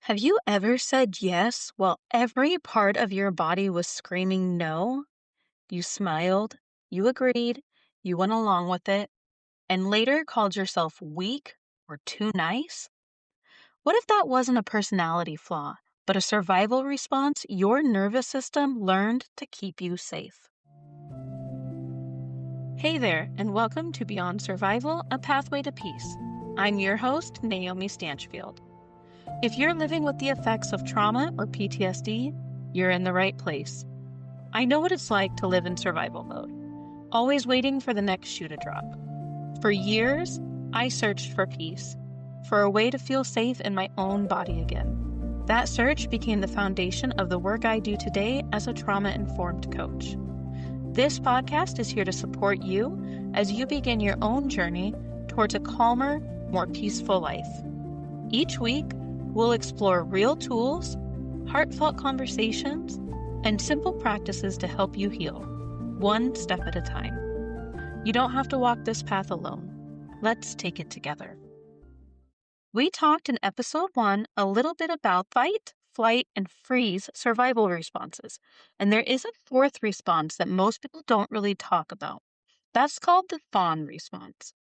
Have you ever said yes while every part of your body was screaming no? You smiled, you agreed, you went along with it, and later called yourself weak or too nice? What if that wasn't a personality flaw, but a survival response your nervous system learned to keep you safe? Hey there, and welcome to Beyond Survival, a Pathway to Peace. I'm your host, Naomi Stanchfield. If you're living with the effects of trauma or PTSD, you're in the right place. I know what it's like to live in survival mode, always waiting for the next shoe to drop. For years, I searched for peace, for a way to feel safe in my own body again. That search became the foundation of the work I do today as a trauma-informed coach. This podcast is here to support you as you begin your own journey towards a calmer, more peaceful life. Each week, we'll explore real tools, heartfelt conversations, and simple practices to help you heal, one step at a time. You don't have to walk this path alone. Let's take it together. We talked in episode 1 a little bit about fight, flight, and freeze survival responses, and there is a fourth response that most people don't really talk about. That's called the fawn response.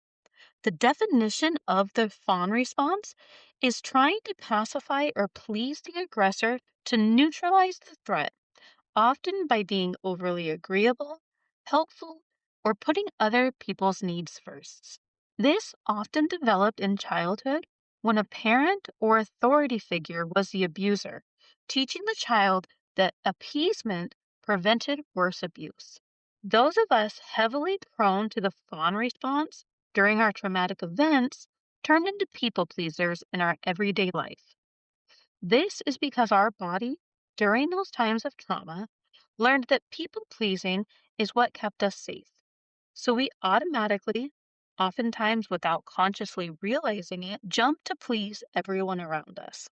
The definition of the fawn response is trying to pacify or please the aggressor to neutralize the threat, often by being overly agreeable, helpful, or putting other people's needs first. This often developed in childhood when a parent or authority figure was the abuser, teaching the child that appeasement prevented worse abuse. Those of us heavily prone to the fawn response during our traumatic events turn into people pleasers in our everyday life. This is because our body, during those times of trauma, learned that people pleasing is what kept us safe. So we automatically, oftentimes without consciously realizing it, jump to please everyone around us.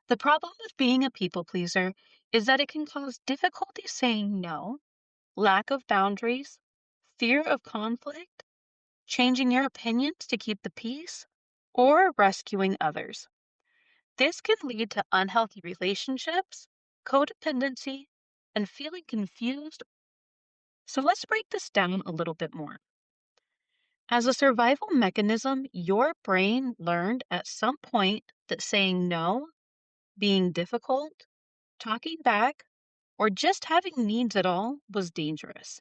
The problem with being a people pleaser is that it can cause difficulty saying no, lack of boundaries, fear of conflict, changing your opinions to keep the peace, or rescuing others. This can lead to unhealthy relationships, codependency, and feeling confused. So let's break this down a little bit more. As a survival mechanism, your brain learned at some point that saying no, being difficult, talking back, or just having needs at all was dangerous.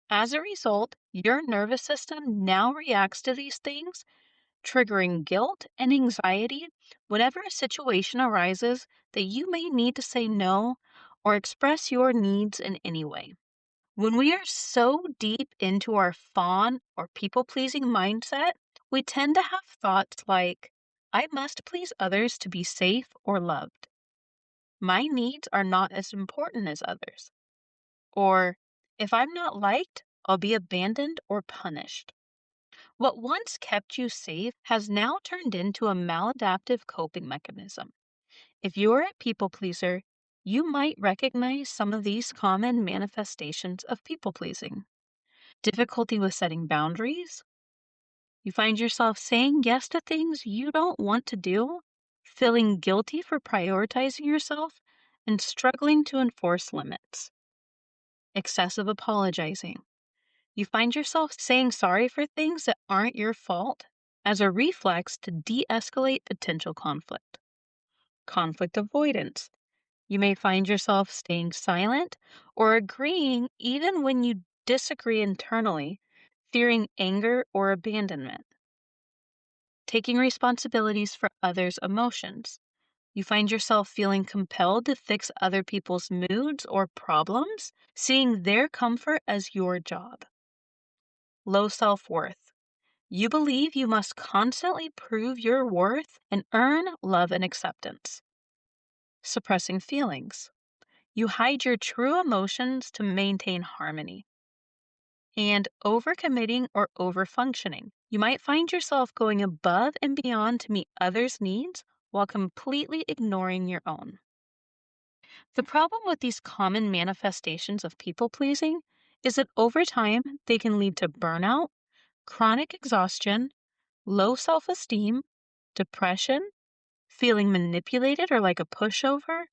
As a result, your nervous system now reacts to these things, triggering guilt and anxiety whenever a situation arises that you may need to say no or express your needs in any way. When we are so deep into our fawn or people pleasing mindset, we tend to have thoughts like, I must please others to be safe or loved. My needs are not as important as others. Or, if I'm not liked, I'll be abandoned or punished. What once kept you safe has now turned into a maladaptive coping mechanism. If you're a people pleaser, you might recognize some of these common manifestations of people pleasing. Difficulty with setting boundaries. You find yourself saying yes to things you don't want to do, feeling guilty for prioritizing yourself, and struggling to enforce limits. Excessive apologizing. You find yourself saying sorry for things that aren't your fault as a reflex to de-escalate potential conflict. Conflict avoidance. You may find yourself staying silent or agreeing even when you disagree internally, fearing anger or abandonment. Taking responsibilities for others' emotions. You find yourself feeling compelled to fix other people's moods or problems, seeing their comfort as your job. Low self-worth. You believe you must constantly prove your worth and earn love and acceptance. Suppressing feelings. You hide your true emotions to maintain harmony. And overcommitting or overfunctioning. You might find yourself going above and beyond to meet others' needs while completely ignoring your own. The problem with these common manifestations of people pleasing is that over time they can lead to burnout, chronic exhaustion, low self-esteem, depression, feeling manipulated or like a pushover,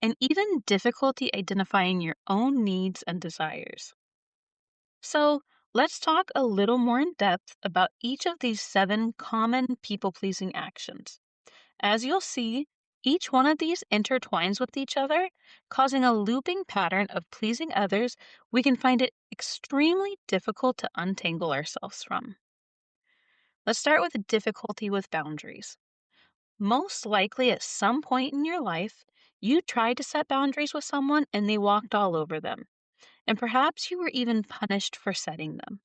and even difficulty identifying your own needs and desires. So, let's talk a little more in depth about each of these 7 common people pleasing actions. As you'll see, each one of these intertwines with each other, causing a looping pattern of pleasing others we can find it extremely difficult to untangle ourselves from. Let's start with difficulty with boundaries. Most likely, at some point in your life, you tried to set boundaries with someone and they walked all over them, and perhaps you were even punished for setting them.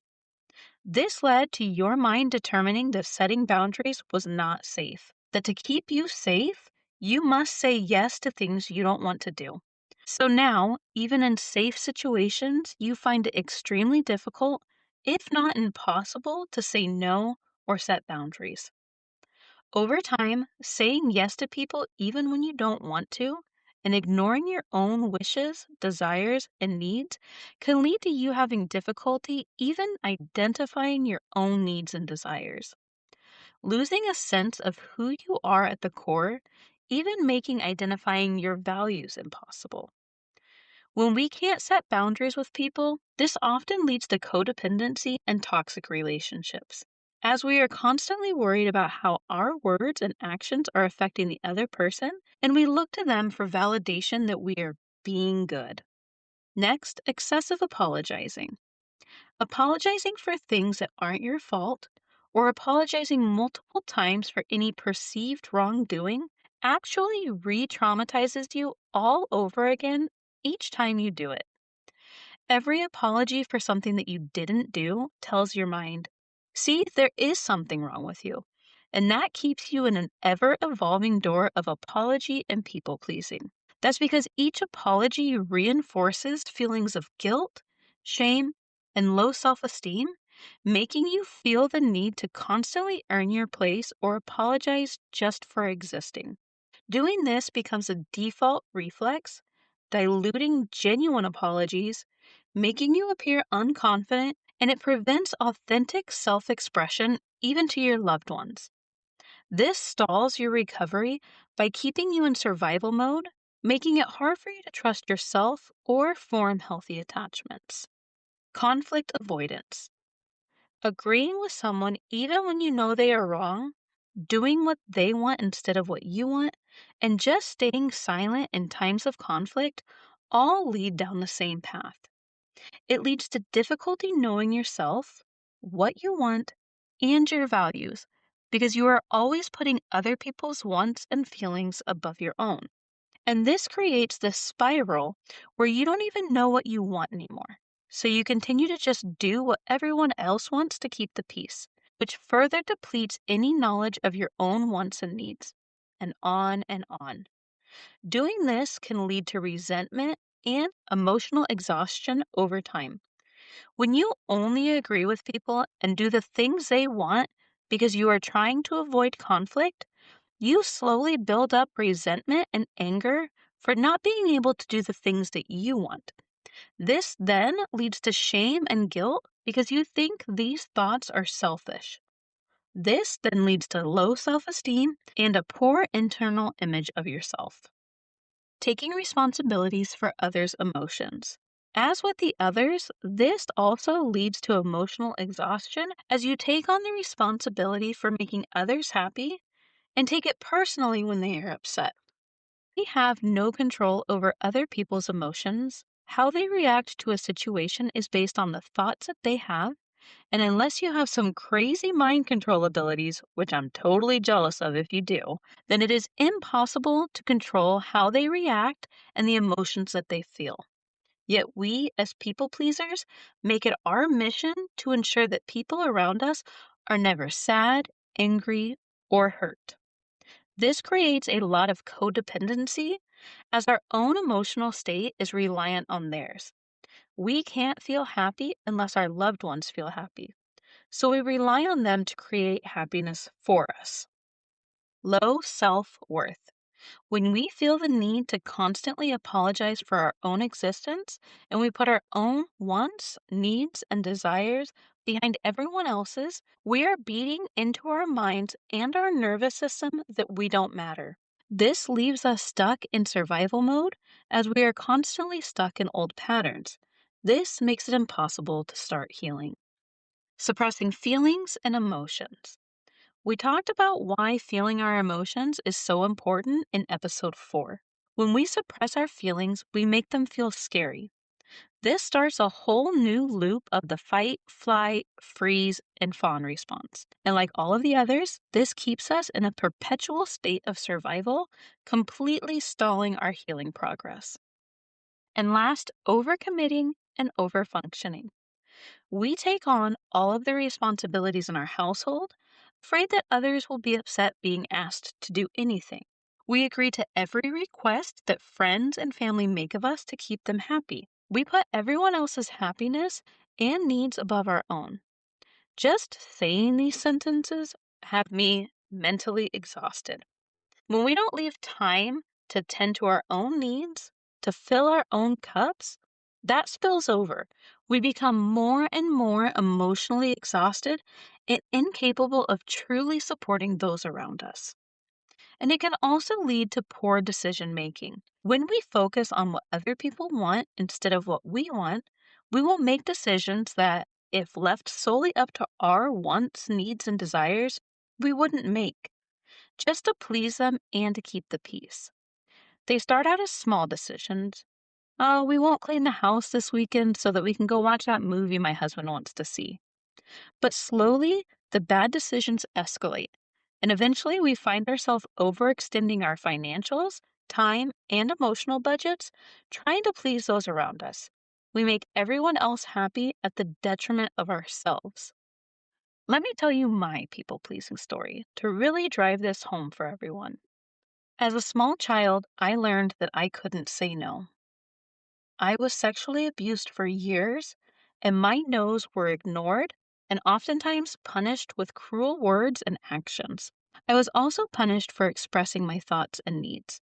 This led to your mind determining that setting boundaries was not safe, that to keep you safe, you must say yes to things you don't want to do. So now, even in safe situations, you find it extremely difficult, if not impossible, to say no or set boundaries. Over time, saying yes to people even when you don't want to, and ignoring your own wishes, desires, and needs can lead to you having difficulty even identifying your own needs and desires. Losing a sense of who you are at the core, even making identifying your values impossible. When we can't set boundaries with people, this often leads to codependency and toxic relationships, as we are constantly worried about how our words and actions are affecting the other person, and we look to them for validation that we are being good. Next, excessive apologizing. Apologizing for things that aren't your fault, or apologizing multiple times for any perceived wrongdoing, actually re traumatizes you all over again each time you do it. Every apology for something that you didn't do tells your mind, see, there is something wrong with you. And that keeps you in an ever evolving door of apology and people pleasing. That's because each apology reinforces feelings of guilt, shame, and low self esteem, making you feel the need to constantly earn your place or apologize just for existing. Doing this becomes a default reflex, diluting genuine apologies, making you appear unconfident, and it prevents authentic self expression even to your loved ones. This stalls your recovery by keeping you in survival mode, making it hard for you to trust yourself or form healthy attachments. Conflict avoidance. Agreeing with someone even when you know they are wrong, doing what they want instead of what you want, and just staying silent in times of conflict all lead down the same path. It leads to difficulty knowing yourself, what you want, and your values because you are always putting other people's wants and feelings above your own. And this creates this spiral where you don't even know what you want anymore. So you continue to just do what everyone else wants to keep the peace, which further depletes any knowledge of your own wants and needs. And on and on. Doing this can lead to resentment and emotional exhaustion over time. When you only agree with people and do the things they want because you are trying to avoid conflict, you slowly build up resentment and anger for not being able to do the things that you want. This then leads to shame and guilt because you think these thoughts are selfish. This then leads to low self esteem and a poor internal image of yourself. Taking responsibilities for others' emotions. As with the others, this also leads to emotional exhaustion as you take on the responsibility for making others happy and take it personally when they are upset. We have no control over other people's emotions. How they react to a situation is based on the thoughts that they have, and unless you have some crazy mind control abilities, which I'm totally jealous of if you do, then it is impossible to control how they react and the emotions that they feel. Yet we, as people pleasers, make it our mission to ensure that people around us are never sad, angry, or hurt. This creates a lot of codependency as our own emotional state is reliant on theirs. We can't feel happy unless our loved ones feel happy. So we rely on them to create happiness for us. Low self-worth. When we feel the need to constantly apologize for our own existence and we put our own wants, needs, and desires behind everyone else's, we are beating into our minds and our nervous system that we don't matter. This leaves us stuck in survival mode as we are constantly stuck in old patterns. This makes it impossible to start healing. Suppressing feelings and emotions. We talked about why feeling our emotions is so important in episode 4. When we suppress our feelings, we make them feel scary. This starts a whole new loop of the fight, flight, freeze, and fawn response. And like all of the others, this keeps us in a perpetual state of survival, completely stalling our healing progress. And last, overcommitting and overfunctioning. We take on all of the responsibilities in our household, afraid that others will be upset being asked to do anything. We agree to every request that friends and family make of us to keep them happy. We put everyone else's happiness and needs above our own. Just saying these sentences have me mentally exhausted. When we don't leave time to tend to our own needs, to fill our own cups, that spills over. We become more and more emotionally exhausted and incapable of truly supporting those around us. And it can also lead to poor decision making. When we focus on what other people want instead of what we want, we will make decisions that, if left solely up to our wants, needs, and desires, we wouldn't make, just to please them and to keep the peace. They start out as small decisions. Oh, we won't clean the house this weekend so that we can go watch that movie my husband wants to see. But slowly, the bad decisions escalate, and eventually we find ourselves overextending our financials, time, and emotional budgets, trying to please those around us. We make everyone else happy at the detriment of ourselves. Let me tell you my people pleasing story to really drive this home for everyone. As a small child, I learned that I couldn't say no. I was sexually abused for years, and my no's were ignored and oftentimes punished with cruel words and actions. I was also punished for expressing my thoughts and needs.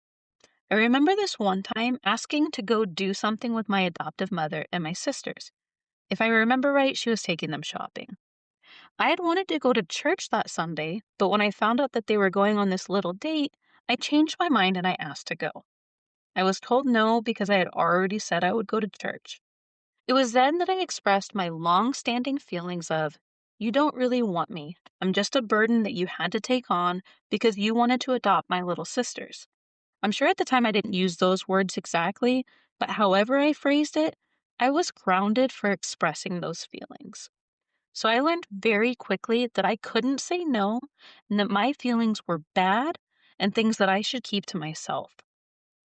I remember this one time asking to go do something with my adoptive mother and my sisters. If I remember right, she was taking them shopping. I had wanted to go to church that Sunday, but when I found out that they were going on this little date, I changed my mind and I asked to go. I was told no because I had already said I would go to church. It was then that I expressed my long-standing feelings of, you don't really want me. I'm just a burden that you had to take on because you wanted to adopt my little sisters. I'm sure at the time I didn't use those words exactly, but however I phrased it, I was grounded for expressing those feelings. So I learned very quickly that I couldn't say no and that my feelings were bad and things that I should keep to myself.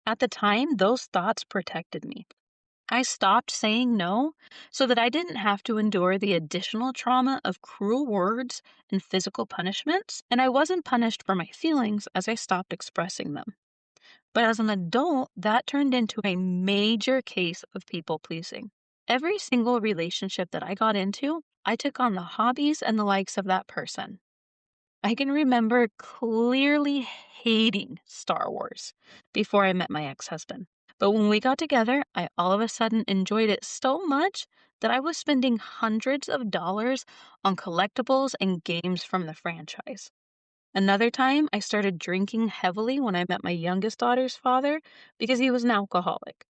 At the time, those thoughts protected me. I stopped saying no so that I didn't have to endure the additional trauma of cruel words and physical punishments, and I wasn't punished for my feelings as I stopped expressing them. But as an adult, that turned into a major case of people pleasing. Every single relationship that I got into, I took on the hobbies and the likes of that person. I can remember clearly hating Star Wars before I met my ex-husband. But when we got together, I all of a sudden enjoyed it so much that I was spending hundreds of dollars on collectibles and games from the franchise. Another time, I started drinking heavily when I met my youngest daughter's father because he was an alcoholic.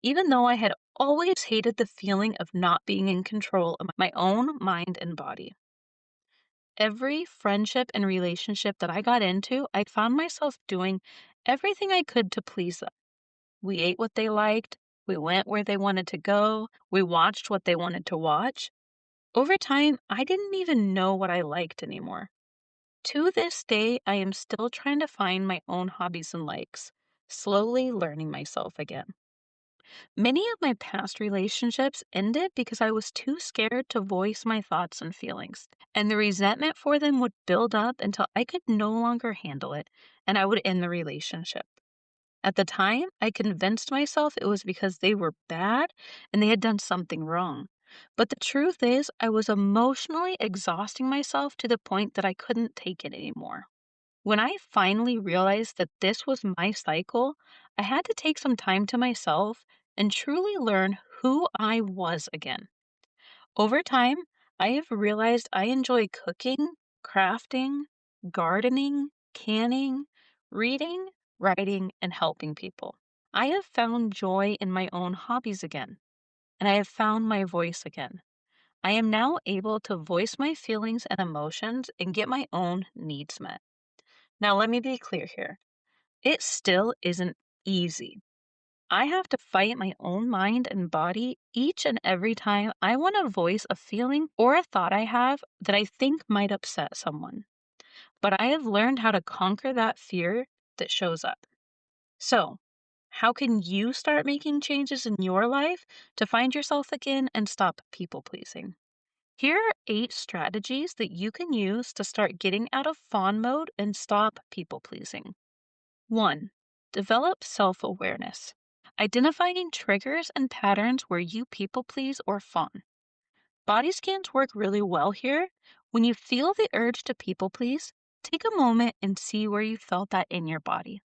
Even though I had always hated the feeling of not being in control of my own mind and body. Every friendship and relationship that I got into, I found myself doing everything I could to please them. We ate what they liked, we went where they wanted to go, we watched what they wanted to watch. Over time, I didn't even know what I liked anymore. To this day, I am still trying to find my own hobbies and likes, slowly learning myself again. Many of my past relationships ended because I was too scared to voice my thoughts and feelings, and the resentment for them would build up until I could no longer handle it, and I would end the relationship. At the time, I convinced myself it was because they were bad and they had done something wrong. But the truth is, I was emotionally exhausting myself to the point that I couldn't take it anymore. When I finally realized that this was my cycle, I had to take some time to myself and truly learn who I was again. Over time, I have realized I enjoy cooking, crafting, gardening, canning, reading, writing, and helping people. I have found joy in my own hobbies again, and I have found my voice again. I am now able to voice my feelings and emotions and get my own needs met. Now, let me be clear here. It still isn't easy. I have to fight my own mind and body each and every time I want to voice a feeling or a thought I have that I think might upset someone. But I have learned how to conquer that fear that shows up. So, how can you start making changes in your life to find yourself again and stop people pleasing? Here are 8 strategies that you can use to start getting out of fawn mode and stop people pleasing. 1. Develop self awareness. Identifying triggers and patterns where you people please or fawn. Body scans work really well here. When you feel the urge to people please, take a moment and see where you felt that in your body.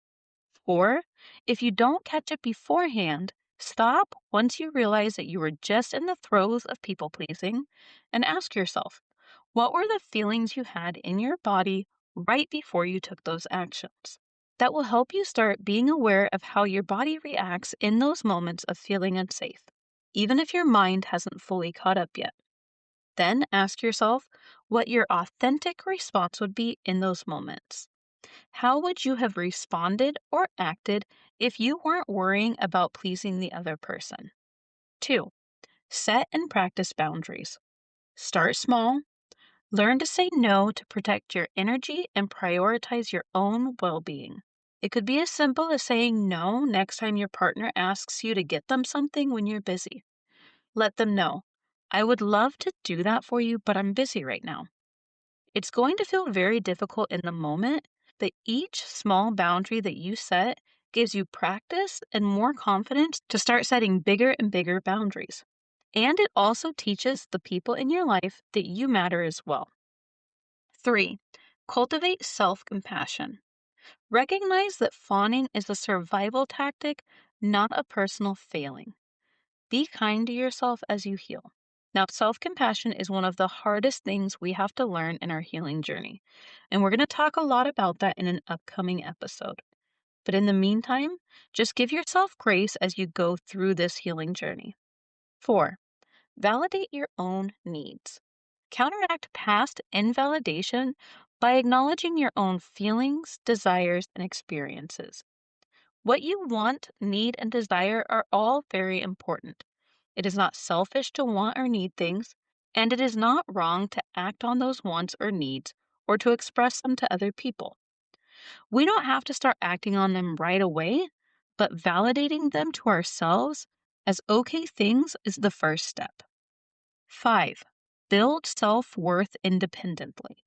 Or, if you don't catch it beforehand, stop once you realize that you were just in the throes of people pleasing and ask yourself, what were the feelings you had in your body right before you took those actions? That will help you start being aware of how your body reacts in those moments of feeling unsafe, even if your mind hasn't fully caught up yet. Then ask yourself what your authentic response would be in those moments. How would you have responded or acted if you weren't worrying about pleasing the other person? 2. Set and practice boundaries. Start small. Learn to say no to protect your energy and prioritize your own well being. It could be as simple as saying no next time your partner asks you to get them something when you're busy. Let them know, I would love to do that for you, but I'm busy right now. It's going to feel very difficult in the moment, but each small boundary that you set gives you practice and more confidence to start setting bigger and bigger boundaries. And it also teaches the people in your life that you matter as well. 3. Cultivate self-compassion. Recognize that fawning is a survival tactic, not a personal failing. Be kind to yourself as you heal. Now, self-compassion is one of the hardest things we have to learn in our healing journey, and we're going to talk a lot about that in an upcoming episode. But in the meantime, just give yourself grace as you go through this healing journey. 4. Validate your own needs. Counteract past invalidation by acknowledging your own feelings, desires, and experiences. What you want, need, and desire are all very important. It is not selfish to want or need things, and it is not wrong to act on those wants or needs or to express them to other people. We don't have to start acting on them right away, but validating them to ourselves as okay things is the first step. 5. Build self-worth independently.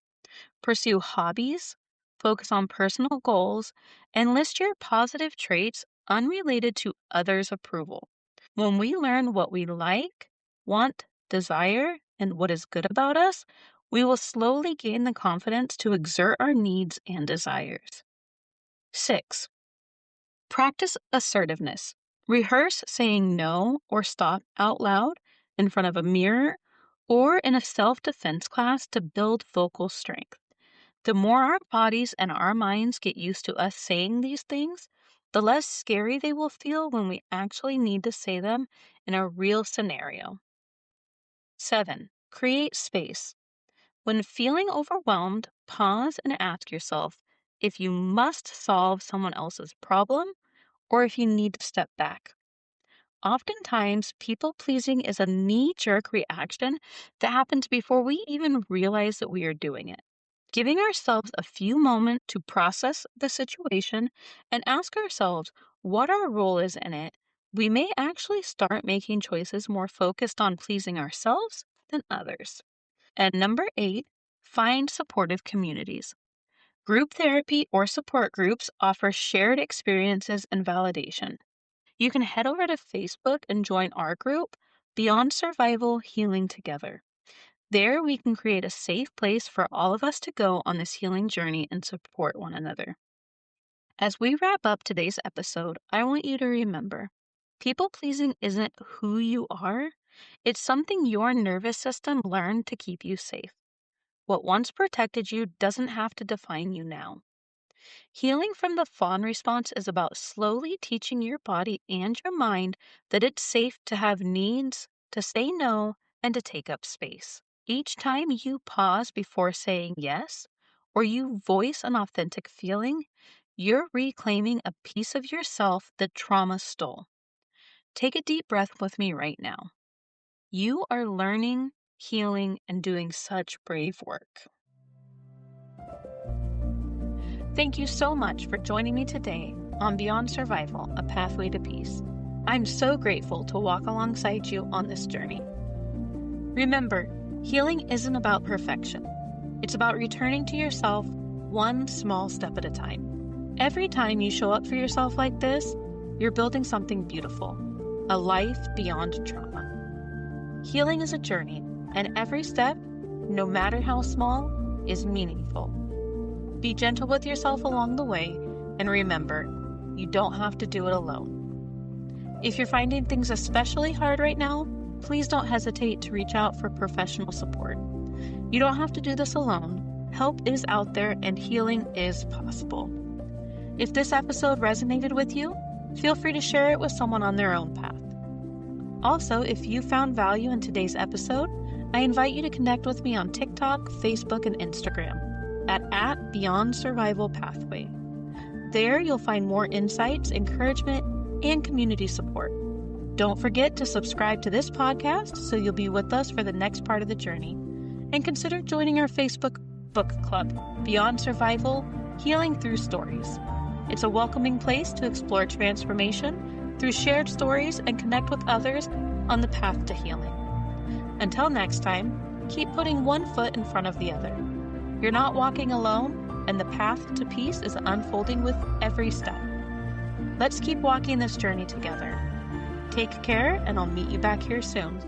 Pursue hobbies, focus on personal goals, and list your positive traits unrelated to others' approval. When we learn what we like, want, desire, and what is good about us, we will slowly gain the confidence to exert our needs and desires. 6. Practice assertiveness. Rehearse saying no or stop out loud in front of a mirror or in a self-defense class to build vocal strength. The more our bodies and our minds get used to us saying these things, the less scary they will feel when we actually need to say them in a real scenario. 7. Create space. When feeling overwhelmed, pause and ask yourself if you must solve someone else's problem or if you need to step back. Oftentimes, people pleasing is a knee-jerk reaction that happens before we even realize that we are doing it. Giving ourselves a few moments to process the situation and ask ourselves what our role is in it, we may actually start making choices more focused on pleasing ourselves than others. And number 8, find supportive communities. Group therapy or support groups offer shared experiences and validation. You can head over to Facebook and join our group, Beyond Survival Healing Together. There, we can create a safe place for all of us to go on this healing journey and support one another. As we wrap up today's episode, I want you to remember, people pleasing isn't who you are. It's something your nervous system learned to keep you safe. What once protected you doesn't have to define you now. Healing from the fawn response is about slowly teaching your body and your mind that it's safe to have needs, to say no, and to take up space. Each time you pause before saying yes, or you voice an authentic feeling, you're reclaiming a piece of yourself that trauma stole. Take a deep breath with me right now. You are learning, healing, and doing such brave work. Thank you so much for joining me today on Beyond Survival, A Pathway to Peace. I'm so grateful to walk alongside you on this journey. Remember, healing isn't about perfection. It's about returning to yourself one small step at a time. Every time you show up for yourself like this, you're building something beautiful, a life beyond trauma. Healing is a journey, and every step, no matter how small, is meaningful. Be gentle with yourself along the way, and remember, you don't have to do it alone. If you're finding things especially hard right now, please don't hesitate to reach out for professional support. You don't have to do this alone. Help is out there, and healing is possible. If this episode resonated with you, feel free to share it with someone on their own path. Also, if you found value in today's episode, I invite you to connect with me on TikTok, Facebook, and Instagram at Beyond Survival Pathway. There, you'll find more insights, encouragement, and community support. Don't forget to subscribe to this podcast so you'll be with us for the next part of the journey. And consider joining our Facebook book club, Beyond Survival, Healing Through Stories. It's a welcoming place to explore transformation through shared stories and connect with others on the path to healing. Until next time, keep putting one foot in front of the other. You're not walking alone, and the path to peace is unfolding with every step. Let's keep walking this journey together. Take care, and I'll meet you back here soon.